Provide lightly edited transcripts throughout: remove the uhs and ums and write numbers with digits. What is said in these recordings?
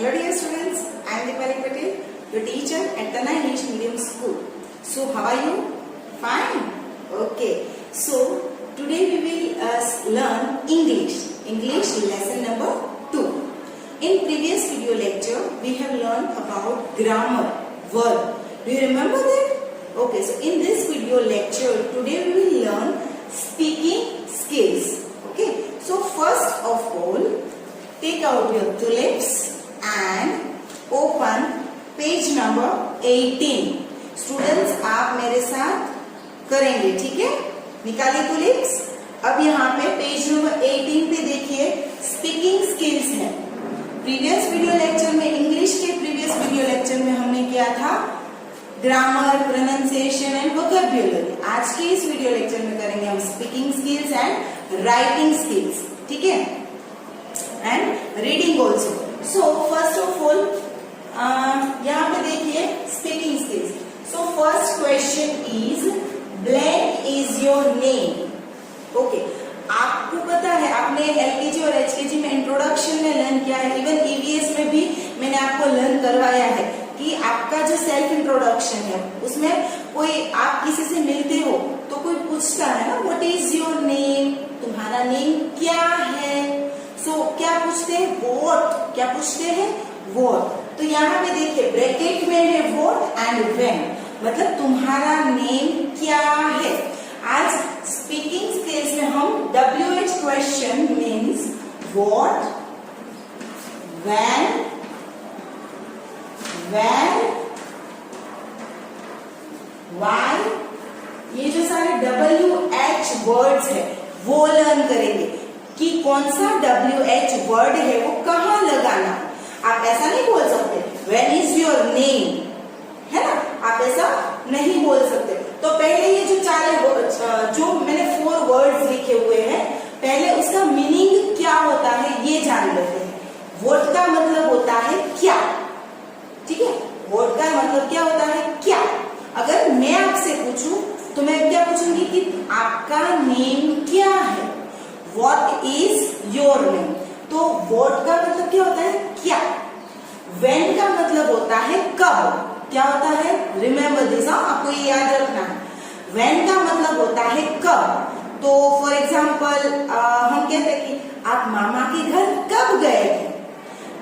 Hello dear students, I am Deepali Patel, your teacher at Tanna English Medium School. So how are you? Fine. Okay. So today we will learn English lesson number 2. In previous video lecture we have learned about grammar, verb. Do you remember that? Okay. So in this video lecture today we will learn speaking skills. Okay. So first of all, take out your tulips and open page number 18. Students आप मेरे साथ करेंगे, ठीक है? निकालिए तुलिप्स. अब यहाँ पे पेज नंबर 18 पे देखिए स्पीकिंग स्किल्स है. प्रीवियस वीडियो लेक्चर में इंग्लिश के प्रीवियस वीडियो लेक्चर में हमने किया था ग्रामर, प्रोनाउंसिएशन एंड वोकैब्युलरी. आज के इस वीडियो लेक्चर में करेंगे हम speaking skills and writing skills, ठीक है? And reading also. So first of all यहाँ पे देखिए speaking skills. So first question is blank is your name. Okay, आपको पता है आपने एलकेजी और एचकेजी में इंट्रोडक्शन में लर्न किया है, इवन ईवीएस में भी मैंने आपको लर्न करवाया है कि आपका जो सेल्फ इंट्रोडक्शन है उसमें कोई आप किसी से मिलते हो तो कोई पूछता है ना व्हाट इज योर नेम, तुम्हारा नेम क्या है. सो क्या पूछते हैं? व्हाट. क्या पूछते हैं? व्हाट. तो यहाँ पे देखिए ब्रैकेट में है व्हाट एंड व्हेन, मतलब तुम्हारा नेम क्या है. आज स्पीकिंग स्किल्स में हम WH question means what, when, why, ये जो सारे WH वर्ड्स है वो लर्न करेंगे कि कौन सा WH वर्ड है वो कहाँ लगाना. आप ऐसा नहीं बोल सकते When is your name, है ना? आप ऐसा नहीं बोल सकते. तो पहले ये जो मैंने 4 वर्ड्स लिखे हुए हैं, पहले उसका मीनिंग क्या होता है ये जान लेते हैं. व्हाट का मतलब होता है क्या, ठीक है? व्हाट का मतलब क्या होता है? क्या. अगर मैं आपसे पूछूं तो मैं क्या पूछूंगी कि आपका नेम क्या है. What is your name. तो व्हाट का मतलब क्या होता है? क्या. When का मतलब होता है कब. क्या होता है? रिमेम्बर दिस, आपको ये याद रखना है. When का मतलब होता है कब. तो फॉर एग्जाम्पल हम कहते हैं कि आप मामा के घर कब गए थे.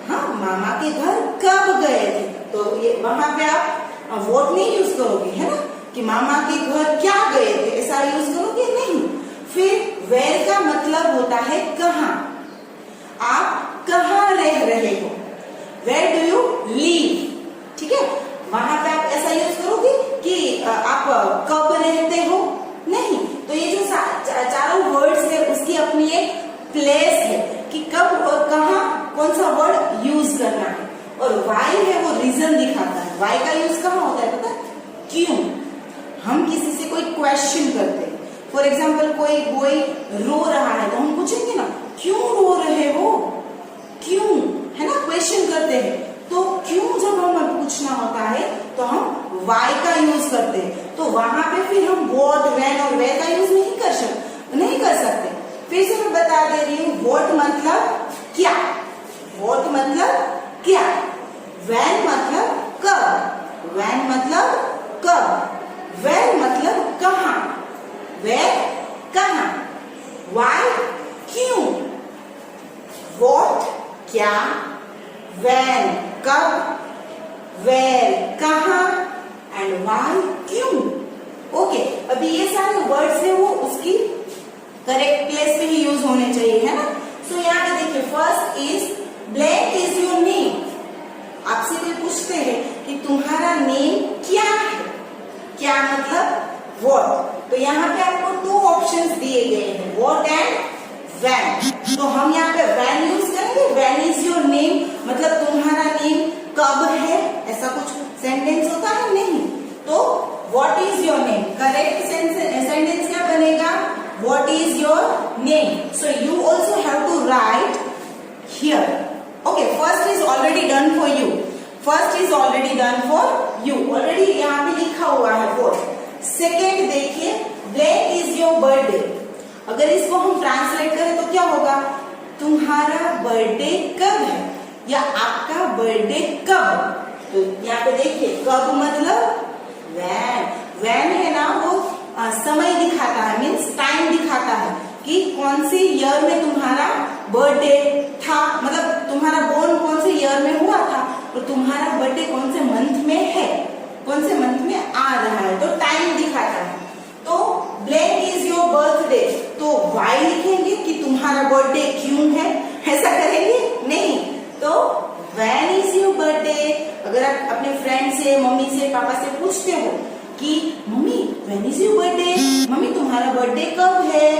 हाँ, मामा के घर कब गए थे. तो ये वहां पे आप व्हाट नहीं यूज करोगे, है ना, कि मामा के घर क्या गए थे, ऐसा यूज करोगे नहीं. फिर वेयर का मतलब होता है कहाँ. आप कहाँ रह रहे हो. वेयर डू यू लीव, ठीक है? वहां पे आप ऐसा यूज करोगे कि आप कब रहते हो, नहीं. तो ये जो चारों वर्ड्स है उसकी अपनी एक प्लेस है कि कब और कहाँ कौन सा वर्ड यूज करना है. और वाई है वो रीजन दिखाता है. वाई का यूज कहाँ होता है पता है? क्यों. हम किसी से कोई क्वेश्चन करते हैं. फॉर एग्जाम्पल कोई बॉय रो रहा है तो हम पूछेंगे ना क्यों रो रहे हो, क्यों, है ना, क्वेश्चन करते हैं. तो क्यों जब हमें पूछना होता है तो हम वाई का यूज करते हैं. तो वहां पे फिर हम व्हाट, व्हेन और वेयर का यूज नहीं कर सकते. फिर से मैं बता दे रही हूँ. व्हाट मतलब क्या, व्हाट मतलब क्या, व्हेन मतलब कब, व्हेन मतलब कब, वेयर मतलब कहाँ, वेयर कहाँ, वाई क्यों, व्हाट क्या, व्हेन कब, वेयर कहाँ एंड वाई क्यों. ओके, अभी ये सारे वर्ड्स है वो उसकी करेक्ट प्लेस पे ही यूज होने चाहिए, है ना. सो यहाँ पे देखिए first is blank is your name. आपसे कोई पूछते हैं कि तुम्हारा नेम क्या है. क्या मतलब व्हाट. तो यहाँ पे आपको 2 ऑप्शंस दिए गए हैं, व्हाट एंड व्हेन. तो हम यहाँ पे व्हेन यूज करेंगे. व्हेन इज योर नेम मतलब तुम्हारा नेम कब है, ऐसा कुछ सेंटेंस होता है नहीं. तो what is your name, correct sentence क्या बनेगा? What is your name. So you also have to write here. Okay, first is already done for you. First is already done for you, already यहाँ पे लिखा हुआ है what. Second देखिए blank is your birthday. अगर इसको हम translate करें तो क्या होगा? तुम्हारा बर्थडे कब है. या आपका बर्थडे कब। तो यहाँ पे देखिए कब मतलब व्हेन। व्हेन है ना वो समय दिखाता है, मीन्स टाइम दिखाता है कि कौन से ईयर में तुम्हारा बर्थडे था, मतलब तुम्हारा बोर्न कौन से ईयर में हुआ था और तुम्हारा बर्थडे कौन से मंथ में है, कौन से मंथ में आ रहा है, तो टाइम दिखाता है। तो ब्लैंक इज योर बर्थडे, तो वाई लिखेंगे कि तुम्हारा बर्थडे क्यों है, ऐसा करेंगे नहीं। तो व्हेन इज योर बर्थडे। अगर आप अपने फ्रेंड से, मम्मी से, पापा से पूछते हो कि mummy when is your birthday, mummy तुम्हारा बर्थडे कब है,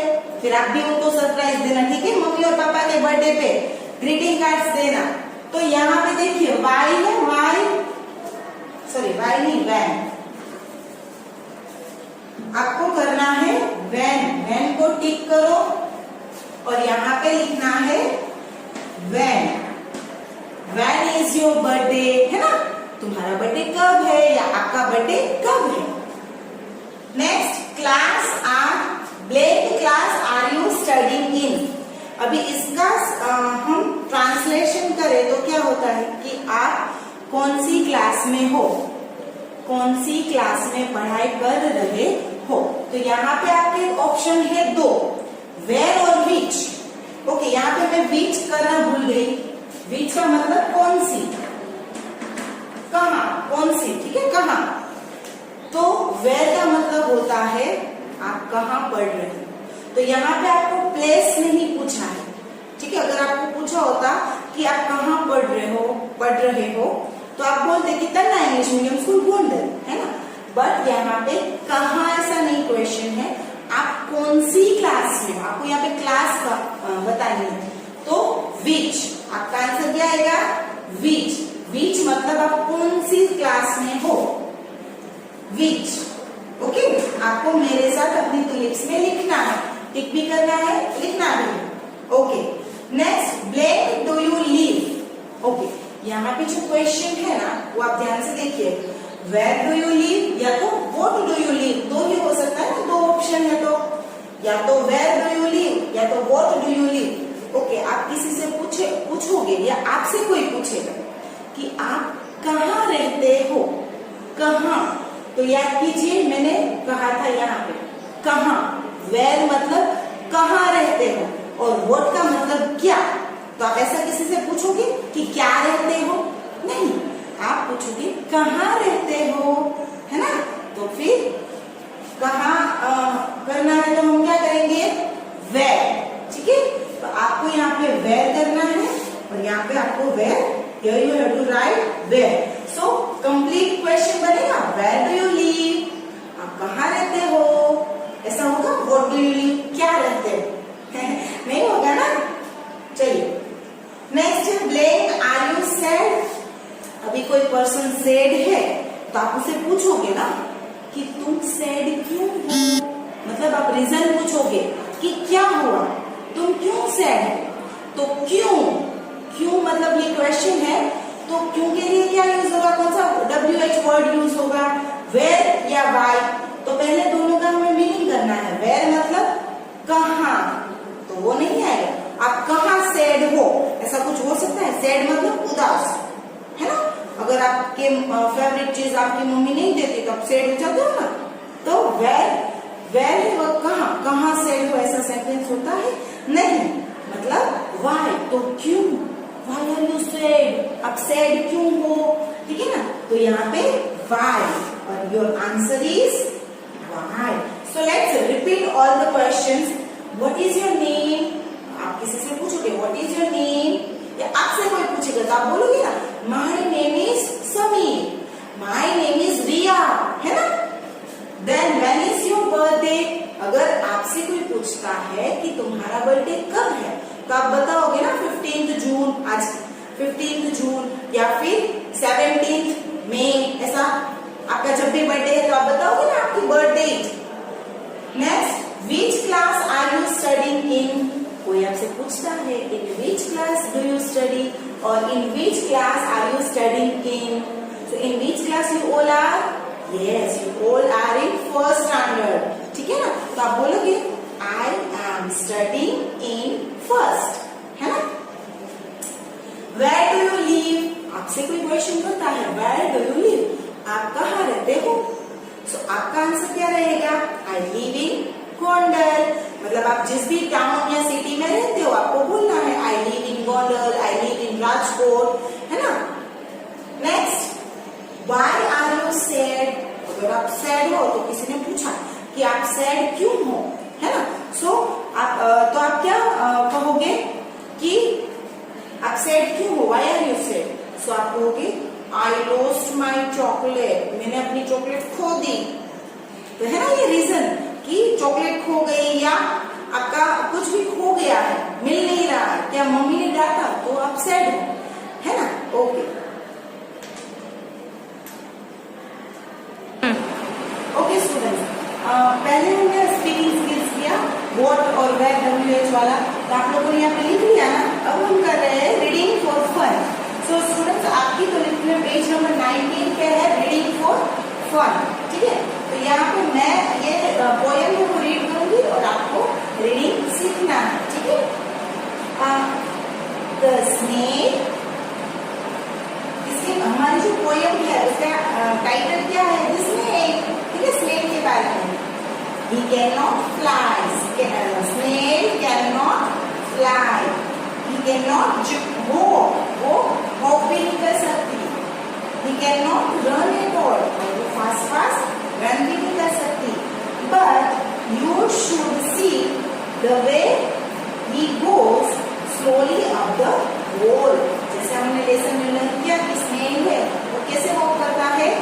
फिर आप भी उनको सरप्राइज देना, ठीक है, मम्मी और पापा के बर्थडे पे ग्रीटिंग कार्ड्स देना। तो यहाँ पे देखिए वाई है, वाई नहीं व्हेन, आपको करना है व्हेन को टिक करो और यहाँ पे लिखना है व्हेन इज योर बर्थडे, है ना, तुम्हारा बर्थडे कब है या आपका बर्थडे कब है। Next class are you studying in. अभी इसका हम ट्रांसलेशन करें तो क्या होता है कि आप कौन सी क्लास में हो, कौन सी क्लास में पढ़ाई कर रहे हो। तो यहाँ पे आपके ऑप्शन है दो, वेयर और विच। ओके, यहाँ पे मैं विच करना भूल गई। विच का मतलब कौन सी, कहाँ, कौन सी, ठीक है, कहाँ। तो वेयर का मतलब होता है आप कहाँ पढ़ रहे हो। तो यहाँ पे आपको प्लेस नहीं पूछा है, ठीक है। अगर आपको पूछा होता कि आप कहाँ पढ़ रहे हो तो आप बोलते कि तन्ना इंग्लिश मीडियम स्कूल गोंडल, है ना। बट यहाँ पे कहाँ ऐसा नहीं क्वेश्चन है, आप कौन सी क्लास में, आपको यहाँ पे क्लास का बतानी है। तो विच, आपका आंसर क्या आएगा, विच मतलब आप कौन सी क्लास में हो, विच। ओके, आपको मेरे साथ अपनी क्लिप्स में लिखना है, टिक भी करना है, लिखना भी। Okay, next blank do you leave. Okay, यहाँ पे जो क्वेश्चन है ना वो आप ध्यान से देखिए, वेयर डू यू लीव या तो व्हाट डू यू लीव, दो ही हो सकता है ना, दो ऑप्शन है, तो या तो वेयर डू यू लीव या तो what do you leave. Okay, आप किसी से पूछोगे या आपसे कोई पूछेगा कि आप कहाँ रहते हो, कहाँ, तो याद कीजिए मैंने कहा था यहाँ पे कहाँ, वेयर मतलब कहाँ रहते हो और व्हाट का मतलब क्या। तो आप ऐसा किसी से पूछोगे कि क्या रहते हो, नहीं, आप पूछोगे कहाँ रहते हो, है ना। तो फिर कहाँ करना है तो हम क्या करेंगे, वेयर, ठीक है। तो आपको यहाँ पे वेयर करना है और यहाँ पे आपको where, here you have to write where. So complete question बनेगा, where do you live, आप कहाँ रहते हो, ऐसा होगा। what do you live, क्या रहते हो नहीं होगा ना। चलिए नेक्स्ट है ब्लैंक आर यू सैड। अभी कोई पर्सन सैड है तो आप उसे पूछोगे ना कि तुम सैड क्यों हो, मतलब आप रीजन पूछोगे कि क्या हुआ, तुम क्यों सैड है। तो क्यों मतलब ये क्वेश्चन है, तो क्यों के लिए क्या यूज होगा, कौन सा WH वर्ड यूज होगा, वेयर या वाई। तो पहले दोनों का हमें मीनिंग करना है। वेयर मतलब कहाँ, तो वो नहीं आएगा। आप कहाँ सैड हो, ऐसा कुछ हो सकता है। सैड मतलब उदास, है ना। अगर आपके फेवरेट चीज आपकी मम्मी नहीं देती तो आप सैड हो जाते हो ना। तो वेयर है वो कहाँ सैड हो, ऐसा सेंटेंस होता है नहीं। मतलब वाई, तो क्यों, वाई आर यू सैड, आप सैड क्यों हो, ठीक है ना। तो यहाँ पे वाई और your answer is Y. So let's repeat all the questions. What is your name, आप किसी से पूछोगे व्हाट इज योर नेम, या आपसे कोई पूछेगा तो आप बोलोगे ना my name is Sameer, my name is Riya, है ना। Then when is your birthday. अगर आपसे कोई पूछता है कि तुम्हारा बर्थडे कब है तो आप बताओगे ना 15 जून, आज 15 जून या फिर 17 मई, ऐसा आपका जब भी बर्थडे है तो आप बताओगे ना आपकी birthday. Next, which class are you studying in. कोई आपसे पूछता है in which class do you study और in which class are you studying in. So in which class you all are, yes you all are in first standard, ठीक है ना। तो आप बोलोगे I am studying in first, है ना। Where do you आपसे कोई क्वेश्चन करता है वेयर डू यू लिव, आप कहाँ रहते हो, सो आपका आंसर क्या रहेगा, आई लिव इन गोंडल। मतलब आप जिस भी टाउन या सिटी में रहते हो आपको बोलना है I live in Gondal, I live in Rajkot, है ना। Next, why are you sad, अगर आप सैड हो तो किसी ने पूछा कि आप सैड क्यों हो, है ना, सो आप तो आप क्या कहोगे कि आप सैड क्यों हो, व्हाई आर यू सैड, सो आप कहोगे आई लॉस्ट माई चॉकलेट, मैंने अपनी चॉकलेट खो दी। तो है ना ये रीजन कि चॉकलेट खो गई या आपका कुछ भी खो गया है, मिल नहीं रहा है, क्या मम्मी ने डांटा तो आप सैड हो, है ना। ओके ओके स्टूडेंट्स, पहले हमने स्पीकिंग स्किल्स किया व्हाट और वेयर WH वाला, तो आप लोगों ने यहाँ पे लिख लिया ना। अब हम कर रहे हैं reading for fun. So students आपकी तो लिखने में पेज नंबर 19 पे है रीडिंग फॉर फन, ठीक है। तो यहाँ पे मैं ये पोएम को रीड करूंगी और आपको रीडिंग सीखना है, ठीक है। द स्नेक, इसके हमारी जो पोएम है उसका टाइटल क्या है, द स्नेक, ठीक है, स्नेक के बारे में। He cannot fly, snail cannot fly, he cannot walk, वो हॉप भी नहीं कर सकती, he cannot run at all, वो फास्ट रन भी नहीं कर सकती, but you should see the way he goes slowly up the wall। जैसे हमने लेसन में लर्न किया कि स्नेल है वो कैसे वॉक करता है,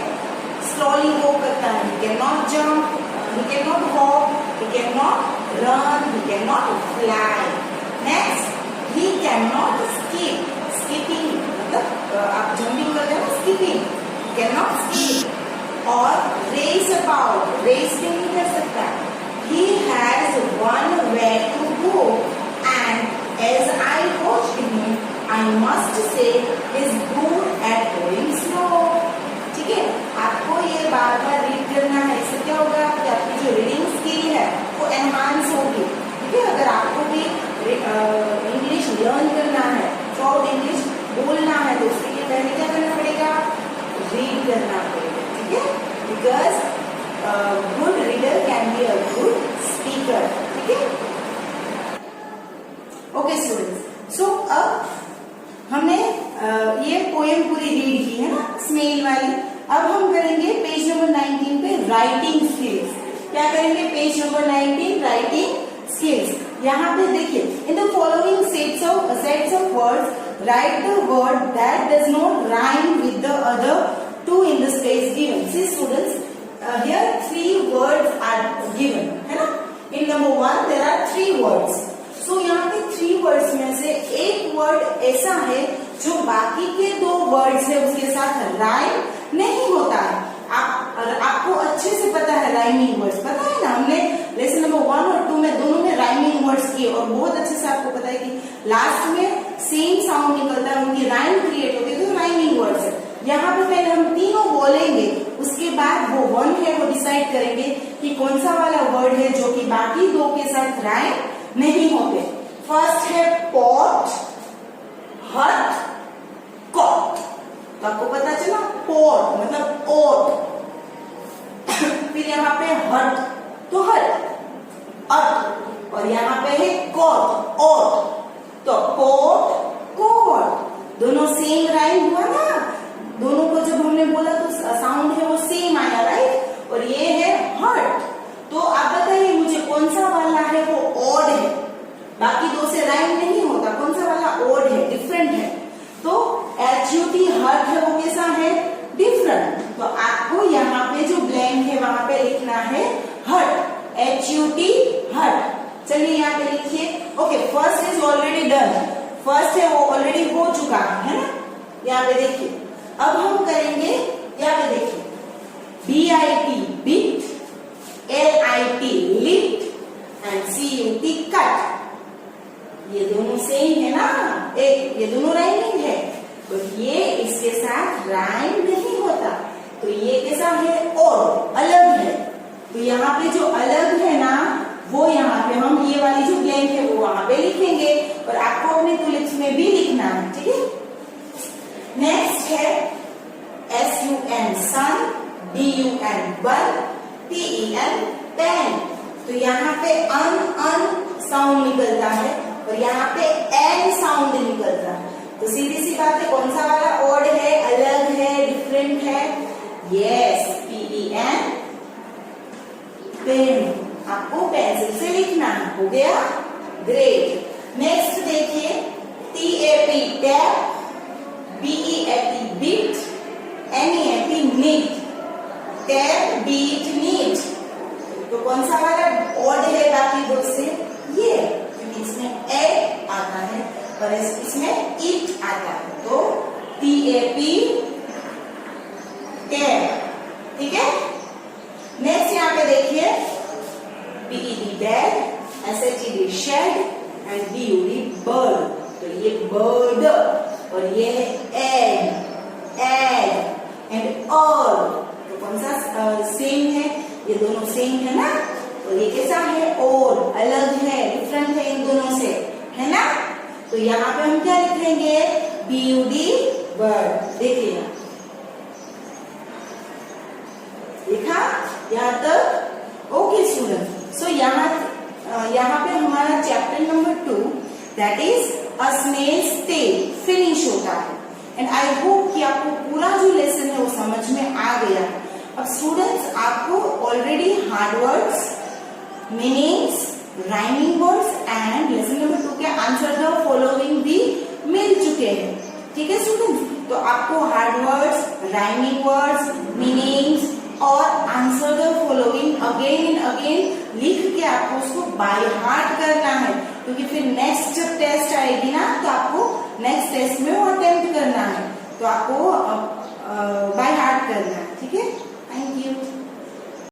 स्लोली वॉक करता है, he cannot jump, he cannot hop, he cannot run, he cannot fly। Next, he cannot skip, skipping मतलब आप जंपिंग करते हो ना, स्किपिंग, he cannot skip और race about, रेस भी नहीं कर सकता। He has one way to go and as I watched him, I must say he's good at going slow। ठीक है, आपको ये बार बार रीड करना है, इससे क्या होगा कि आपकी जो रीडिंग स्किल है वो एनहांस होगी, ठीक है। अगर आपको भी इंग्लिश लर्न करना है, थ्रू इंग्लिश बोलना है, तो उसके लिए पहले क्या करना पड़ेगा, रीड करना पड़ेगा, ठीक है। Because good reader can be a good speaker, ठीक है। ओके स्टूडेंट्स, सो अब हमने ये पोएम पूरी रीड की है ना, स्नेल वाली। अब हम करेंगे पेज नंबर 19 पे राइटिंग स्किल्स। क्या करेंगे, पेज नंबर 19 राइटिंग स्किल्स। यहाँ पे देखिए, in the following sets of words write the word that does not rhyme with the other two in the space given. See students, here 3 words are given, है ना। In number 1 there are 3 words। So यहाँ पे 3 words में से एक word ऐसा है जो बाकी के 2 वर्ड्स है उसके साथ राइम नहीं होता है। आपको अच्छे से पता है राइमिंग वर्ड्स, पता है ना, हमने लेसन नंबर 1 और 2 में दोनों में राइमिंग वर्ड्स किए और बहुत अच्छे से आपको पता है कि लास्ट में सेम साउंड निकलता है, उनकी राइम क्रिएट होती है, तो राइमिंग वर्ड्स है। यहाँ पे पहले हम तीनों बोलेंगे, उसके बाद वो 1 है वो डिसाइड करेंगे कि कौन सा वाला वर्ड है जो कि बाकी 2 के साथ राइम नहीं होते। फर्स्ट है पॉट, हट, कॉट। तो आपको पता चला पॉट मतलब ओट फिर यहाँ पे हट तो हट, अट, और यहाँ पे है कॉट, ओट, तो कोट, कोट, दोनों सेम राइम हुआ ना। दोनों को जब हमने बोला तो साउंड है वो सेम आया, राइट। और ये है हट। तो आप बताइए मुझे कौन सा वाला है वो ऑड है, बाकी 2 से राइम नहीं होता, कौन सा वाला ऑड है, डिफरेंट है। तो HUT हर्ट है वो कैसा है, डिफरेंट। तो आपको यहाँ पे जो ब्लैंक है वहां पे लिखना है हर्ट, HUT हर्ट। चलिए यहाँ पे लिखिए। Okay, first is already done, first है वो ऑलरेडी हो चुका है ना। यहाँ पे देखिए, अब हम करेंगे, यहाँ पे देखिए BIT bit, LIT lit and CUT cut. ये दोनों सेम है ना, एक ये दोनों राइमिंग है, तो ये इसके साथ राइम नहीं होता, तो ये कैसा है, और अलग है। तो यहाँ पे जो अलग है ना वो यहाँ पे हम ये वाली जो ब्लैंक है वो वहां पे लिखेंगे और आपको अपने तुलिप्स में भी लिखना है, ठीक है। नेक्स्ट है एन सन, DUN बन, TEN पेन। तो यहाँ पे अन साउंड निकलता है और यहाँ पे एन साउंड निकलता है। तो सीधी सी बात है, कौन सा वाला ऑड है, अलग है, डिफरेंट है? Yes, PEN pen. आपको पेंसिल से लिखना है। हो गया, ग्रेट। नेक्स्ट देखिए, TAP tap, BEAT beat, NEAT neat. Tap, beat, neat. तो कौन सा वाला ऑड है बाकी दो से? ये, क्योंकि इसमें ए आता है और इसमें इट आता है। तो TAP टैप, ठीक है। नेक्स्ट यहाँ पे देखिए, BED bag, SHED shed and BUD bird. तो ये बर्ड और ये है एड एंड और। तो कौन सा सेम है? ये दोनों सेम है ना। और ये कैसा है? और, अलग है, डिफरेंट है इन दोनों से, है ना। तो यहाँ पे हम क्या लिखेंगे? BUD bird. देखिए, लिखा यहाँ तक? Okay student. सो यहाँ पे हमारा chapter number 2 that is a snail's tail finish होता है। एंड आई होप कि आपको पूरा जो लेसन है वो समझ में आ गया है। अब स्टूडेंट्स, आपको already hard words, meanings, rhyming words and lesson number 2 के आंसर द फॉलोइंग भी मिल चुके हैं, ठीक है स्टूडेंट्स। तो आपको hard words, rhyming words, meanings और answer the following again and again लिख के आपको उसको बाय हार्ट करना है, क्योंकि फिर नेक्स्ट जब टेस्ट आएगी ना, तो आपको नेक्स्ट टेस्ट में वो अटेम्प्ट करना है। तो आपको